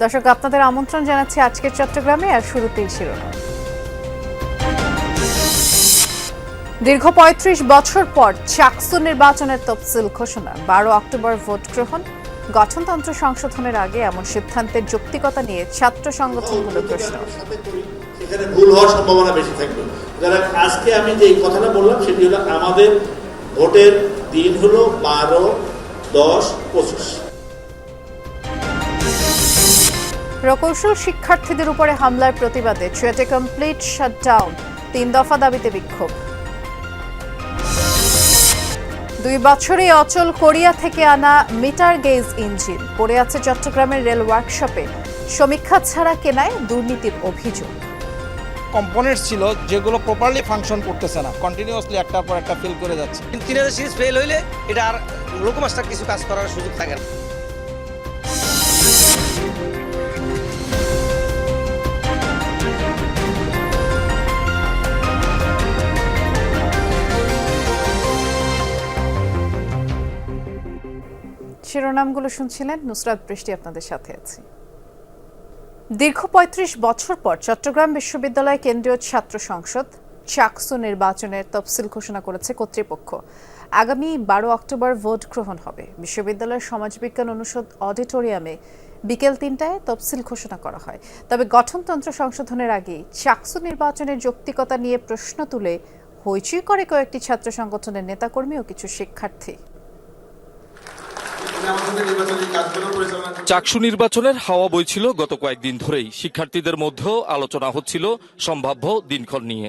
দর্শক, আপনাদের আমন্ত্রণ জানাচ্ছি আজকের চট্টগ্রামে। আর শুরুতেই শিরোনাম। দীর্ঘ ৩৫ বছর পর চাকসু নির্বাচনের তফসিল ঘোষণা। ১২ অক্টোবর ভোট গ্রহণ। গঠনতন্ত্র সংশোধনের আগে এমন সিদ্ধান্তের যৌক্তিকতা নিয়ে ছাত্র সংগঠনগুলোর প্রশ্ন। সেখানে ভুল হওয়ার সম্ভাবনা বেশি থাকবে। যারা আজকে আমি যে কথাটা বললাম সেটি হলো আমাদের ভোটের দিন হলো ১২/১০/২৫। প্রকৌশল শিক্ষার্থীদের উপরে হামলার প্রতিবাদে চুয়েটে কমপ্লিট শাটডাউন। ৩ দফা দাবিতে বিক্ষোভ। ২ বছরে অচল কোরিয়া থেকে আনা মিটার গেজ ইঞ্জিন পড়ে আছে চট্টগ্রামের রেল ওয়ার্কশপে। সমীক্ষা ছাড়া কেনায় দুর্নীতির অভিযোগ। কম্পোনেন্টস ছিল যেগুলো প্রপারলি ফাংশন করতেছে না, কন্টিনিউয়াসলি একটার পর একটা ফেল করে যাচ্ছে। ৩০০০ সিরিজ ফেল হইলে এটা আর লোকমাস্টার কিছু কাজ করার সুযোগ থাকে না। শিরোনামগুলো শুনছিলেন, নুসরাত বৃষ্টি আপনাদের সাথে আছি। দীর্ঘ ৩৫ বছর পর চট্টগ্রাম বিশ্ববিদ্যালয় কেন্দ্রীয় ছাত্র সংসদ চাকসু নির্বাচনের তফসিল ঘোষণা করেছে কর্তৃপক্ষ। আগামী ১২ অক্টোবর ভোট গ্রহণ হবে। বিশ্ববিদ্যালয়ের সমাজবিজ্ঞান অনুষদ অডিটোরিয়ামে বিকেল ৩টায় তফসিল ঘোষণা করা হয়। তবে গঠনতন্ত্র সংশোধনের আগে চাকসু নির্বাচনের যৌক্তিকতা নিয়ে প্রশ্ন তুলে হইচই করে কয়েকটি ছাত্র সংগঠনের নেতাকর্মী ও কিছু শিক্ষার্থী। চাকসু নির্বাচনের হাওয়া বইছিল গত কয়েকদিন ধরেই। শিক্ষার্থীদের মধ্যেও আলোচনা হচ্ছিল সম্ভাব্য দিনক্ষণ নিয়ে।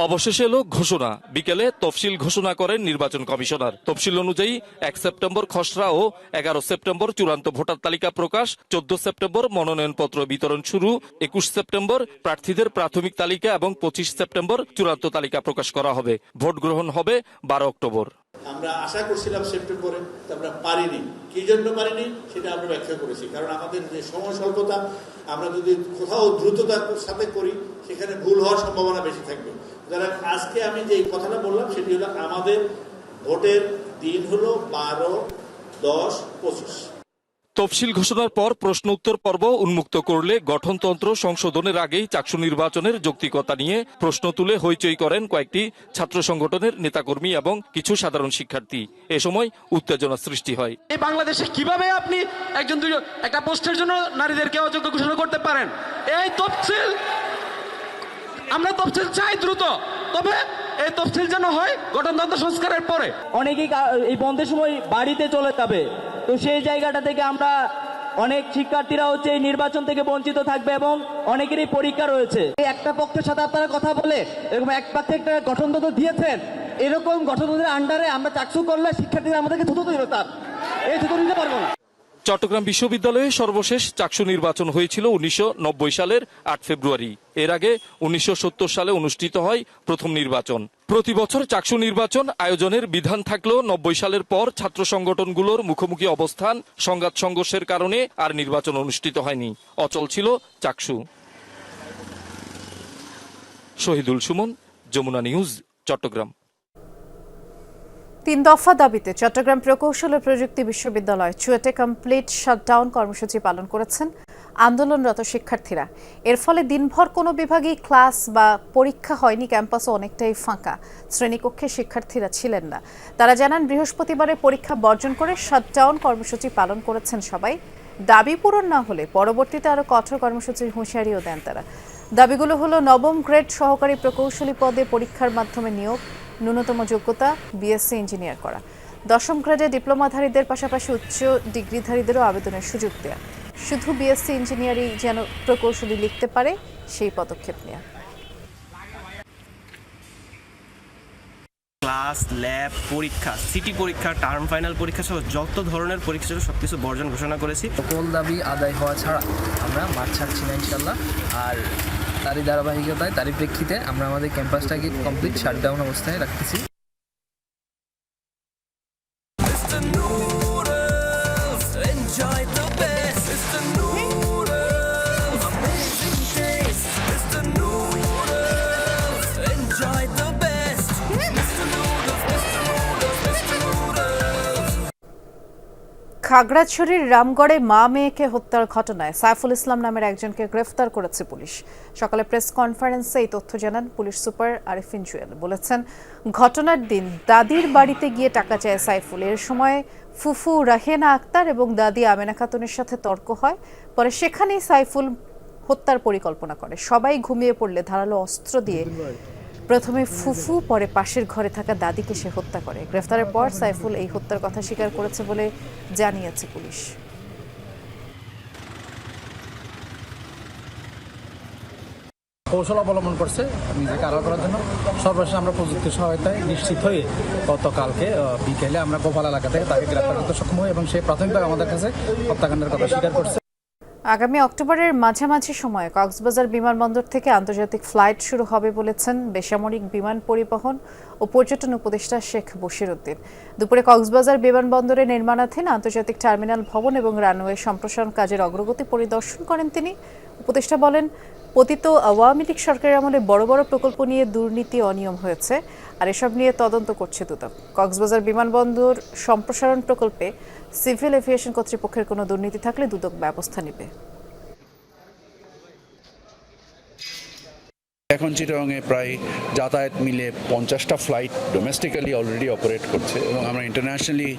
অবশেষে এলো ঘোষণা। বিকেলে তফসিল ঘোষণা করেন নির্বাচন কমিশনার। তফসিল অনুযায়ী ১ সেপ্টেম্বর খসড়া ও ১১ সেপ্টেম্বর চূড়ান্ত ভোটার তালিকা প্রকাশ, ১৪ সেপ্টেম্বর মনোনয়নপত্র বিতরণ শুরু, ২১ সেপ্টেম্বর প্রার্থীদের প্রাথমিক তালিকা এবং ২৫ সেপ্টেম্বর চূড়ান্ত তালিকা প্রকাশ করা হবে। ভোট গ্রহণ হবে ১২ অক্টোবর। আমরা আশা করছিলাম সেপ্টেম্বরে, আমরা পারিনি। কি জন্য পারিনি সেটা আমরা ব্যাখ্যা করেছি। কারণ আমাদের যে সময় স্বল্পতা, আমরা যদি কোথাও দ্রুততার সাথে করি সেখানে ভুল হওয়ার সম্ভাবনা বেশি থাকবে। যারা আজকে আমি যে কথাটা বললাম সেটি হলো আমাদের ভোটের দিন হলো ১২/১০/২৫। তফসিল ঘোষণার পর প্রশ্ন উত্তর পর্ব উন্মুক্ত করলে গঠনতন্ত্র সংশোধনের আগেই চাকসু নির্বাচনের যৌক্তিকতা নিয়ে প্রশ্ন তুলে হইচই করেন কয়েকটি ছাত্র সংগঠনের নেতাকর্মী এবং কিছু সাধারণ শিক্ষার্থী। এ সময় উত্তেজনা সৃষ্টি হয়। এই বাংলাদেশে কিভাবে আপনি একটা পোস্টের জন্য নারীদেরকে অযোগ্য ঘোষণা করতে পারেন? এই তফসিল, আমরা তফসিল চাই দ্রুত, তবে এই তফসিল যেন হয় গঠনতন্ত্র সংস্কারের পরে। অনেকেই এই বন্ধের সময় বাড়িতে চলে যাবে, তো সেই জায়গাটা থেকে আমরা অনেক শিক্ষার্থীরা হচ্ছে এই নির্বাচন থেকে বঞ্চিত থাকবে এবং অনেকেরই পরীক্ষা রয়েছে। একটা পক্ষের সাথে আপনারা কথা বলে এরকম এক পক্ষে একটা গঠনতন্ত্র দিয়েছেন, এরকম গঠনতন্ত্রের আন্ডারে আমরা চাকসু করলে শিক্ষার্থীরা আমাদেরকে থুতু দিল, তার এই থুতু দিতে পারবো না। চট্টগ্রাম বিশ্ববিদ্যালয়ে সর্বশেষ চাকসু নির্বাচন হয়েছিল ১৯৯০ সালের ৮ ফেব্রুয়ারি। এর আগে ১৯৭০ সালে অনুষ্ঠিত হয় প্রথম নির্বাচন। প্রতি বছর চাকসু নির্বাচন আয়োজনের বিধান থাকলেও ৯০ সালের পর ছাত্র সংগঠনগুলোর মুখোমুখি অবস্থান, সংঘাত সংঘর্ষের কারণে আর নির্বাচন অনুষ্ঠিত হয়নি। অচল ছিল চাকসু। শহীদুল সুমন, যমুনা নিউজ, চট্টগ্রাম। ৩ দফা দাবিতে চট্টগ্রাম প্রকৌশল ও প্রযুক্তি বিশ্ববিদ্যালয় চুয়েটে কমপ্লিট শাটডাউন কর্মসূচি পালন করেছেন আন্দোলনরত শিক্ষার্থীরা। এর ফলে দিনভর কোনো বিভাগেই ক্লাস বা পরীক্ষা হয়নি। ক্যাম্পাসও অনেকটাই ফাঁকা। শ্রেণীকক্ষে শিক্ষার্থীরা ছিলেন না। তারা জানান, বৃহস্পতিবারে পরীক্ষা বর্জন করে শাটডাউন কর্মসূচি পালন করেছেন সবাই। দাবি পূরণ না হলে পরবর্তীতে আরও কঠোর কর্মসূচির হুঁশিয়ারিও দেন তারা। দাবিগুলো হলো নবম গ্রেড সহকারী প্রকৌশলী পদে পরীক্ষার মাধ্যমে নিয়োগ, ন্যূনতম যোগ্যতা বিএসসি ইঞ্জিনিয়ার করা, ১০ম গ্রেডে ডিপ্লোমাধারীদের পাশাপাশি উচ্চ ডিগ্রিধারীদেরও আবেদনের সুযোগ দেয়া, শুধু বিএসসি ইঞ্জিনিয়ারই যেন প্রকৌশলী লিখতে পারে সেই পদক্ষেপ নেওয়া। ক্লাস, ল্যাব, পরীক্ষা, সিটি পরীক্ষা, টার্ম ফাইনাল পরীক্ষা সহ যত ধরনের পরীক্ষা ছিল সবকিছু বর্জন ঘোষণা করেছি। সকল দাবি আদায় হওয়া ছাড়া আমরা মাঠ ছাড়ছি না ইনশাল্লাহ। আর তারই ধারাবাহিকতায়, তারই প্রেক্ষিতে আমরা আমাদের ক্যাম্পাসটাকে কমপ্লিট শাটডাউন অবস্থায় রাখতেছি। খাগড়াছড়ির রামগড়ে মা মেয়েকে হত্যার ঘটনায় সাইফুল ইসলাম নামের একজনকে গ্রেফতার করেছে পুলিশ। সকালে প্রেস কনফারেন্সে এই তথ্য জানান পুলিশ সুপার আরিফিন জুয়েল। বলেছেন, ঘটনার দিন দাদির বাড়িতে গিয়ে টাকা চায় সাইফুল। এর সময় ফুফু রাহেনা আক্তার এবং দাদি আমেনা খাতুনের সাথে তর্ক হয়। পরে সেখানেই সাইফুল হত্যার পরিকল্পনা করে। সবাই ঘুমিয়ে পড়লে ধারালো অস্ত্র দিয়ে প্রথমে ফুফু, পরে পাশের ঘরে থাকা দাদিকে সে হত্যা করে। গ্রেফতারের পর সাইফুল এই হত্যার কথা স্বীকার করেছে বলে জানিয়েছে পুলিশ। কৌশল অবলম্বন করছে নিজেকে আড়াল করার জন্য। সর্বশেষ আমরা প্রযুক্তি সহায়তায় নিশ্চিত হয়ে গতকালকে বিকেলে আমরা গোপাল এলাকা থেকে তাকে গ্রেফতার করতে সক্ষম হই এবং সে প্রাথমিকভাবে আমাদের কাছে হত্যাকাণ্ডের কথা স্বীকার করছে। আগামী অক্টোবরের মাঝামাঝি সময়ে কক্সবাজার বিমানবন্দর থেকে আন্তর্জাতিক ফ্লাইট শুরু হবে বলেছেন বেসামরিক বিমান পরিবহন ও পর্যটন উপদেষ্টা শেখ বশির উদ্দিন। দুপুরে কক্সবাজার বিমানবন্দরে নির্মাণাধীন আন্তর্জাতিক টার্মিনাল ভবন এবং রানওয়ে সম্প্রসারণ কাজের অগ্রগতি পরিদর্শন করেন তিনি। উপদেষ্টা বলেন, পতিত আওয়ামী লীগ সরকারের আমলে বড় বড় প্রকল্প নিয়ে দুর্নীতি অনিয়ম হয়েছে, আর এসব নিয়ে তদন্ত করছে দুদক। কক্সবাজার বিমানবন্দর সম্প্রসারণ প্রকল্পে সিভিল এভিয়েশন কর্তৃপক্ষের কোনো দুর্নীতি থাকলে দুদক ব্যবস্থা নেবে। এখন চিটাগংয়ে প্রায় যাতায়াত মিলে 50টা ফ্লাইট ডোমেস্টিক্যালি অলরেডি অপারেট করছে এবং আমরা ইন্টারন্যাশনালি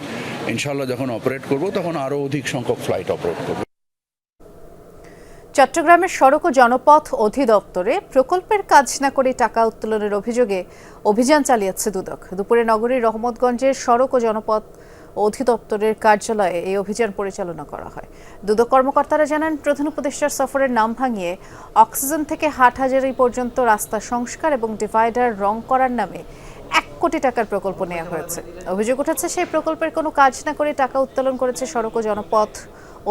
ইনশাল্লাহ যখন অপারেট করব তখন আরও অধিক সংখ্যক ফ্লাইট অপারেট করব। চট্টগ্রামের সড়ক ও জনপথ অধিদপ্তরে প্রকল্পের কাজ না করে টাকা উত্তোলনের অভিযোগে অভিযান চালিয়েছে দুদক। দুপুরে নগরীর রহমতগঞ্জের সড়ক ও জনপথ অধিদপ্তরের কার্যালয়ে এই অভিযান পরিচালনা করা হয়। দুদক কর্মকর্তারা জানান, প্রধান উপদেষ্টার সফরের নাম ভাঙিয়ে অক্সিজেন থেকে হাটহাজারী পর্যন্ত রাস্তা সংস্কার এবং ডিভাইডার রং করার নামে 1 কোটি টাকার প্রকল্প নেওয়া হয়েছে। অভিযোগ উঠেছে, সেই প্রকল্পের কোনো কাজ না করে টাকা উত্তোলন করেছে সড়ক ও জনপথ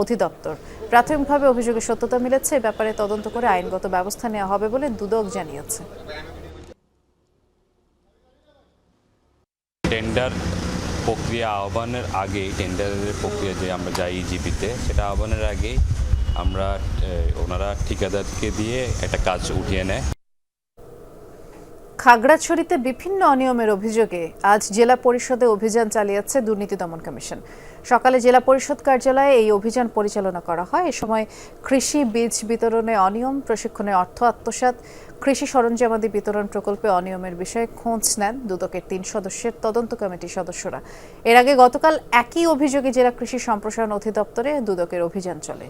অধিদপ্তর। প্রাথমিকভাবে অভিযোগের সত্যতা মিলেছে। এ ব্যাপারে তদন্ত করে আইনগত ব্যবস্থা নেওয়া হবে বলে দুদক জানিয়েছে। টেন্ডার প্রক্রিয়া আহ্বানের আগেই, টেন্ডারের প্রক্রিয়া যে আমরা যাই ইজিপিতে, সেটা আহ্বানের আগেই ওনারা ঠিকাদারকে দিয়ে একটা কাজ উঠিয়ে নেয়। খাগড়াছড়িতে বিভিন্ন অনিয়মের অভিযোগে আজ জেলা পরিষদে অভিযান চালিয়েছে দুর্নীতি দমন কমিশন। সকালে জেলা পরিষদ কার্যালয়ে এই অভিযান পরিচালনা করা হয়। এ সময় কৃষি বীজ বিতরণে অনিয়ম, প্রশিক্ষণে অর্থ আত্মসাৎ, কৃষি সরঞ্জামাদি বিতরণ প্রকল্পে অনিয়মের বিষয়ে খোঁজ নেন দুদকের 3 সদস্যের তদন্ত কমিটির সদস্যরা। এর আগে গতকাল একই অভিযোগে জেলা কৃষি সম্প্রসারণ অধিদপ্তরে দুদকের অভিযান চলে।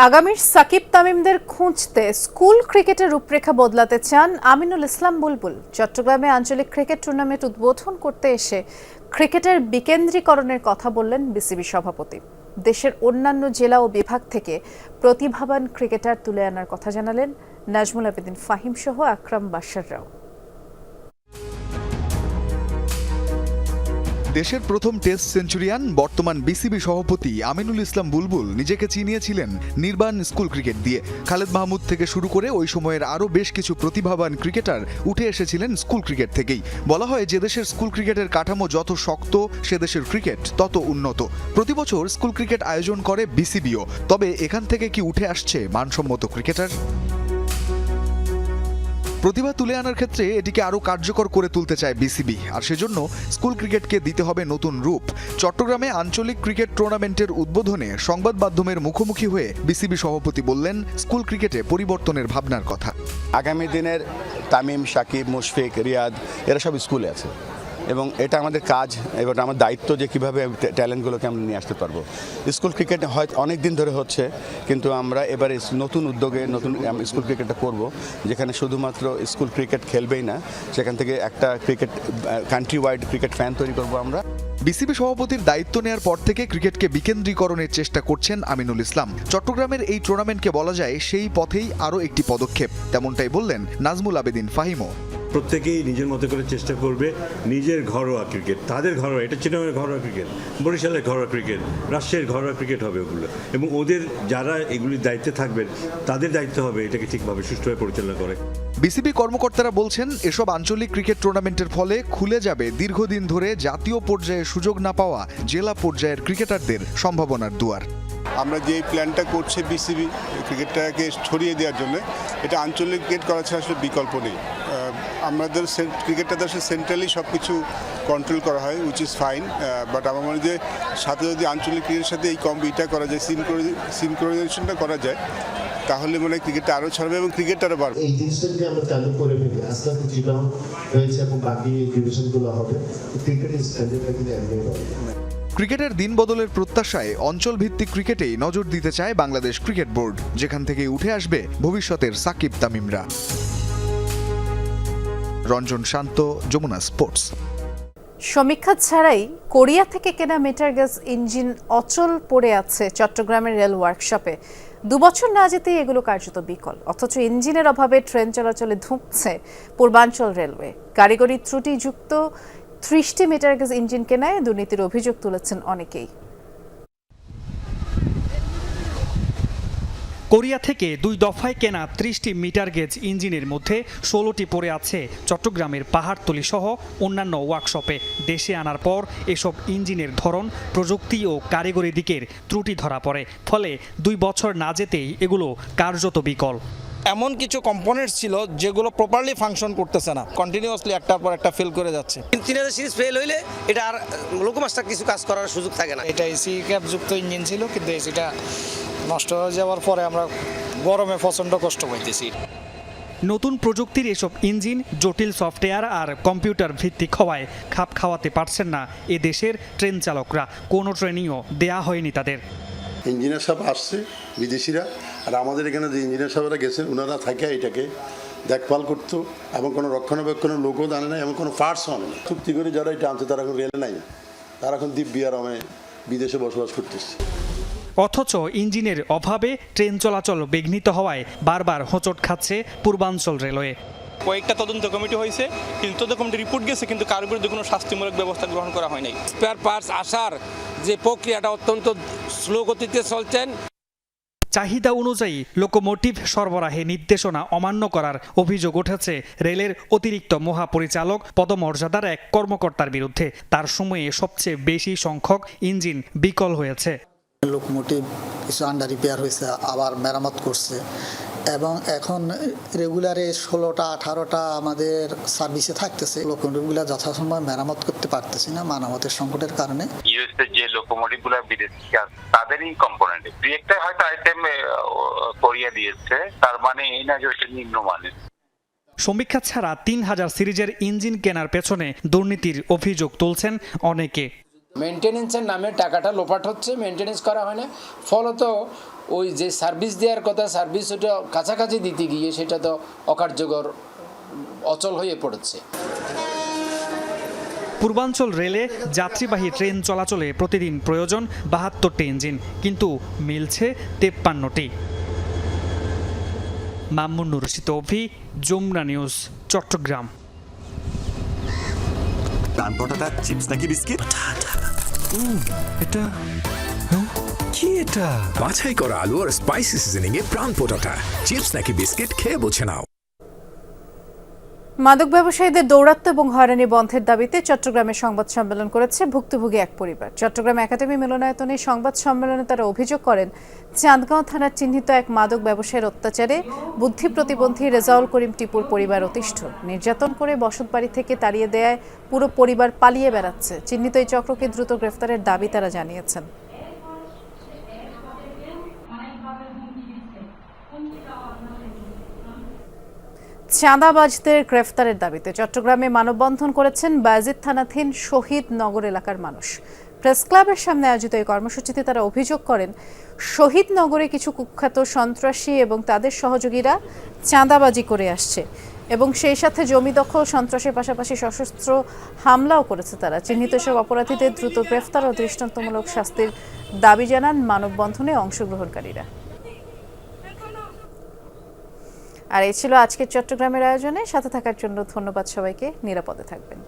আগামীর সাকিব তামিমদের খুঁজতে স্কুল ক্রিকেটের রূপরেখা বদলাতে চান আমিনুল ইসলাম বুলবুল। চট্টগ্রামে আঞ্চলিক ক্রিকেট টুর্নামেন্ট উদ্বোধন করতে এসে ক্রিকেটের বিকেন্দ্রীকরণের কথা বললেন বিসিবি সভাপতি। দেশের অন্যান্য জেলা ও বিভাগ থেকে প্রতিভাবান ক্রিকেটার তুলে আনার কথা জানালেন নাজমুল আবেদিন ফাহিম সহ আকরাম বাশাররাও। দেশের প্রথম টেস্ট সেঞ্চুরিয়ান বর্তমান বিসিবি সভাপতি আমিনুল ইসলাম বুলবুল নিজেকে চিনিয়েছিলেন নির্বাণ স্কুল ক্রিকেট দিয়ে। খালেদ মাহমুদ থেকে শুরু করে ওই সময়ের আরও বেশ কিছু প্রতিভাবান ক্রিকেটার উঠে এসেছিলেন স্কুল ক্রিকেট থেকেই। বলা হয়, যে দেশের স্কুল ক্রিকেটের কাঠামো যত শক্ত, সে দেশের ক্রিকেট তত উন্নত। প্রতি বছর স্কুল ক্রিকেট আয়োজন করে বিসিবিও। তবে এখান থেকে কি উঠে আসছে মানসম্মত ক্রিকেটার? প্রতিভা তুলে আনার ক্ষেত্রে এটিকে আরও কার্যকর করে তুলতে চায় বিসিবি, আর সেজন্য স্কুল ক্রিকেটকে দিতে হবে নতুন রূপ। চট্টগ্রামে আঞ্চলিক ক্রিকেট টুর্নামেন্টের উদ্বোধনে সংবাদ মাধ্যমের মুখোমুখি হয়ে বিসিবি সভাপতি বললেন, স্কুল ক্রিকেটে পরিবর্তনের ভাবনার কথা। আগামী দিনের তামিম, সাকিব, মুশফিক, রিয়াদ এরা সব স্কুলে আছে এবং এটা আমাদের কাজ, এবার আমার দায়িত্ব যে কীভাবে ট্যালেন্টগুলোকে আমরা নিয়ে আসতে পারবো। স্কুল ক্রিকেট হয়তো অনেক দিন ধরে হচ্ছে, কিন্তু আমরা এবারে নতুন উদ্যোগে নতুন স্কুল ক্রিকেটটা করব, যেখানে শুধুমাত্র স্কুল ক্রিকেট খেলবেই না, সেখান থেকে একটা cricket country wide cricket fan তৈরি করব আমরা। বিসিবি সভাপতির দায়িত্ব নেয়ার পর থেকে ক্রিকেটকে বিকেন্দ্রীকরণের চেষ্টা করছেন আমিনুল ইসলাম। চট্টগ্রামের এই টুর্নামেন্টকে বলা যায় সেই পথেই আরও একটি পদক্ষেপ, তেমনটাই বললেন নাজমুল আবেদিন ফাহিমও। প্রত্যেকেই নিজের মতো করে চেষ্টা করবে নিজের ঘরোয়া ক্রিকেট, তাদের ঘরোয়া, এটা চিটাগংয়ের ঘরোয়া ক্রিকেট, বরিশালের ঘরোয়া ক্রিকেট, রাজশাহীর ঘরোয়া ক্রিকেট হবে ওগুলো, এবং ওদের যারা এগুলির দায়িত্বে থাকবেন তাদের দায়িত্ব হবে এটাকে ঠিকভাবে সুষ্ঠুভাবে পরিচালনা করে। বিসিবি কর্মকর্তারা বলছেন, এসব আঞ্চলিক ক্রিকেট টুর্নামেন্টের ফলে খুলে যাবে দীর্ঘদিন ধরে জাতীয় পর্যায়ে সুযোগ না পাওয়া জেলা পর্যায়ের ক্রিকেটারদের সম্ভাবনার দুয়ার। আমরা যে প্ল্যানটা করছে বিসিবি ক্রিকেটটাকে ছড়িয়ে দেওয়ার জন্য, এটা আঞ্চলিক ক্রিকেট করা ছাড়া আসলে বিকল্প নেই। আমাদের ক্রিকেটটা আসলে সেন্ট্রালি সব কিছু কন্ট্রোল করা হয় উইচ ইজ ফাইন, বাট আমার মনে হয় যে সাথে যদি আঞ্চলিক ক্রিকেটের সাথে এই এটা করা যায়, সিনক্রোনাইজেশনটা করা যায়, তাহলে মনে হয় ক্রিকেটটা আরও ছাড়বে এবং ক্রিকেটটা আরও বাড়বে। এই জিনিসটা যদি আমরা চালু করে ফেলি, আস্তে আস্তে যেটা হয়েছে এবং বাকি ডিভিশনগুলো হবে, ক্রিকেটের স্ট্যান্ডার্ডটা কিন্তু একদমই হবে। ক্রিকেটের দিন বদলের প্রত্যাশায় অঞ্চল ভিত্তিক ক্রিকেটেই নজর দিতে চায় বাংলাদেশ ক্রিকেট বোর্ড, যেখান থেকে উঠে আসবে ভবিষ্যতের সাকিব তামিমরা। রঞ্জন শান্ত, যমুনা স্পোর্টস। সমীক্ষা ছাড়াই কোরিয়া থেকে কেনা মিটার গেজ ইঞ্জিন অচল পড়ে আছে চট্টগ্রামের রেল ওয়ার্কশপে। 2 বছর না যেতেই এগুলো কার্যত বিকল, অথচ ইঞ্জিনের অভাবে ট্রেন চলাচলে ধুঁকছে পূর্বাঞ্চল রেলওয়ে। কারিগরি ত্রুটিযুক্ত 30টি মিটার গেজ ইঞ্জিন কেনায় দুর্নীতির অভিযোগ তুলেছেন অনেকেই। কোরিয়া থেকে 2 দফায় কেনা 30টি মিটার গেজ ইঞ্জিনের মধ্যে 16টি পড়ে আছে চট্টগ্রামের পাহাড়তলী সহ অন্যান্য ওয়ার্কশপে। দেশে আনার পর এসব ইঞ্জিনের ধরন, প্রযুক্তি ও কারিগরি দিকের ত্রুটি ধরা পড়ে, ফলে 2 বছর না যেতেই এগুলো কার্যত বিকল। এমন কিছু কম্পোনেন্টস ছিল যেগুলো প্রপারলি ফাংশন করতেছে না, কন্টিনিউয়াসলি একটার পর একটা ফেল করে যাচ্ছে। 3000 সিরিজ ফেল হইলে এটা আর লোকোমাস্টার কিছু কাজ করার সুযোগ থাকে না। এটা এসি ক্যাপ যুক্ত ইঞ্জিন ছিল, কিন্তু এসিটা নষ্ট হয়ে যাওয়ার পরে আমরা গরমে প্রচণ্ড কষ্ট পাইতেছি। নতুন প্রযুক্তির এসব ইঞ্জিন জটিল সফটওয়্যার আর কম্পিউটার ভিত্তিক হওয়ায় খাপ খাওয়াতে পারছেন না এ দেশের ট্রেন চালকরা। কোনো ট্রেনিংও দেয়া হয়নি তাদের। ইঞ্জিনিয়ার সাহেব আসছে বিদেশিরা, আর আমাদের এখানে যে ইঞ্জিনিয়ার সাহেবরা গেছেন ওনারা থাকে এটাকে দেখভাল করতো, এবং কোনো রক্ষণাবেক্ষণের লোকও জানে না, এবং কোনো পার্টসও আনে না। চুক্তি করে যারা এটা আনছে তারা এখন রেলে নাই, তারা এখন দিব্যি আরামে বিদেশে বসবাস করতেছে। অথচ ইঞ্জিনের অভাবে ট্রেন চলাচল বিঘ্নিত হওয়ায় বারবার হোঁচট খাচ্ছে পূর্বাঞ্চল রেলওয়ে। কয়েকটা তদন্ত কমিটি হয়েছে, কিন্তু তদন্ত কমিটি রিপোর্ট গেছে, কিন্তু কারোর বিরুদ্ধে কোনো শাস্তিমূলক ব্যবস্থা গ্রহণ করা হয় নাই। স্পেয়ার পার্টস আসার যে প্রক্রিয়াটা অত্যন্ত স্লো গতিতে চলছেন। চাহিদা অনুযায়ী লোকোমোটিভ সরবরাহে নির্দেশনা অমান্য করার অভিযোগ উঠেছে রেলের অতিরিক্ত মহাপরিচালক পদমর্যাদার এক কর্মকর্তার বিরুদ্ধে। তার সময়ে সবচেয়ে বেশি সংখ্যক ইঞ্জিন বিকল হয়েছে। লোকোমোটিভ কিছু আন্ডার রিপেয়ার হয়েছে, আবার মেরামত করছে, এবং এখন রেগুলারে 16টা 18টা আমাদের সার্ভিসে থাকতেছে। লোকোমোটিভগুলো যথাসময় মেরামত করতে পারতেছি না মানবতের সংকটের কারণে। ইউএসএ যে লোকোমোটিভগুলো বিদেশি তাদেরই কম্পোনেন্ট, দুই একটা হয়তো আইটেম কোরিয়া দিয়েছে, তার মানে এই না যে ওইটা নিম্নমানের। সমীক্ষা ছাড়া 3000 সিরিজের ইঞ্জিন কেনার পেছনে দুর্নীতির অভিযোগ তুলছেন অনেকে। মেইনটেনেন্সের নামে টাকাটা লোপাট হচ্ছে, মেইনটেনেন্স করা হয় না, ফলত ওই যে সার্ভিস দেওয়ার কথা সার্ভিস ওটা কাছাকাছি দিতে গিয়ে সেটা তো অকার্যকর, অচল হয়ে পড়েছে। পূর্বাঞ্চল রেলে যাত্রীবাহী ট্রেন চলাচলে প্রতিদিন প্রয়োজন 72টি ইঞ্জিন, কিন্তু মিলছে 53টি। মামুনুর রশিদ অভি, যমুনা নিউজ, চট্টগ্রাম। প্রাণ পটাটা চিপস নাকি বিস্কিট? এটা কি? এটা বাছাই করা আলু আর স্পাইসি সিজনিং এ প্রাণ পটাটা চিপস নাকি বিস্কিট খেয়ে বুঝে নাও। মাদক ব্যবসায়ীদের দৌরাত্ম্য এবং হয়রানি বন্ধের দাবিতে চট্টগ্রামে সংবাদ সম্মেলন করেছে ভুক্তভোগী এক পরিবার। চট্টগ্রাম একাডেমি মিলনায়তনে সংবাদ সম্মেলনে তারা অভিযোগ করেন, চাঁদগাঁও থানার চিহ্নিত এক মাদক ব্যবসায়ীর অত্যাচারে বুদ্ধি প্রতিবন্ধী রেজাউল করিম টিপুর পরিবার অতিষ্ঠ। নির্যাতন করে বসতবাড়ি থেকে তাড়িয়ে দেয়, পুরো পরিবার পালিয়ে বেড়াচ্ছে। চিহ্নিত এই চক্রকে দ্রুত গ্রেফতারের দাবি তারা জানিয়েছেন। চাঁদাবাজদের গ্রেফতারের দাবিতে চট্টগ্রামে মানববন্ধন করেছেন বায়েজিদ থানাধীন শহীদ নগর এলাকার মানুষ। প্রেস ক্লাবের সামনে আয়োজিত এই কর্মসূচিতে তারা অভিযোগ করেন, শহীদ নগরে কিছু কুখ্যাত সন্ত্রাসী এবং তাদের সহযোগীরা চাঁদাবাজি করে আসছে, এবং সেই সাথে জমি দখল, সন্ত্রাসের পাশাপাশি সশস্ত্র হামলাও করেছে তারা। চিহ্নিত সব অপরাধীদের দ্রুত গ্রেফতার ও দৃষ্টান্তমূলক শাস্তির দাবি জানান মানববন্ধনে অংশগ্রহণকারীরা। আর এই ছিল আজকের চট্টগ্রামের আয়োজনে। সাথে থাকার জন্য ধন্যবাদ সবাইকে। নিরাপদে থাকবেন।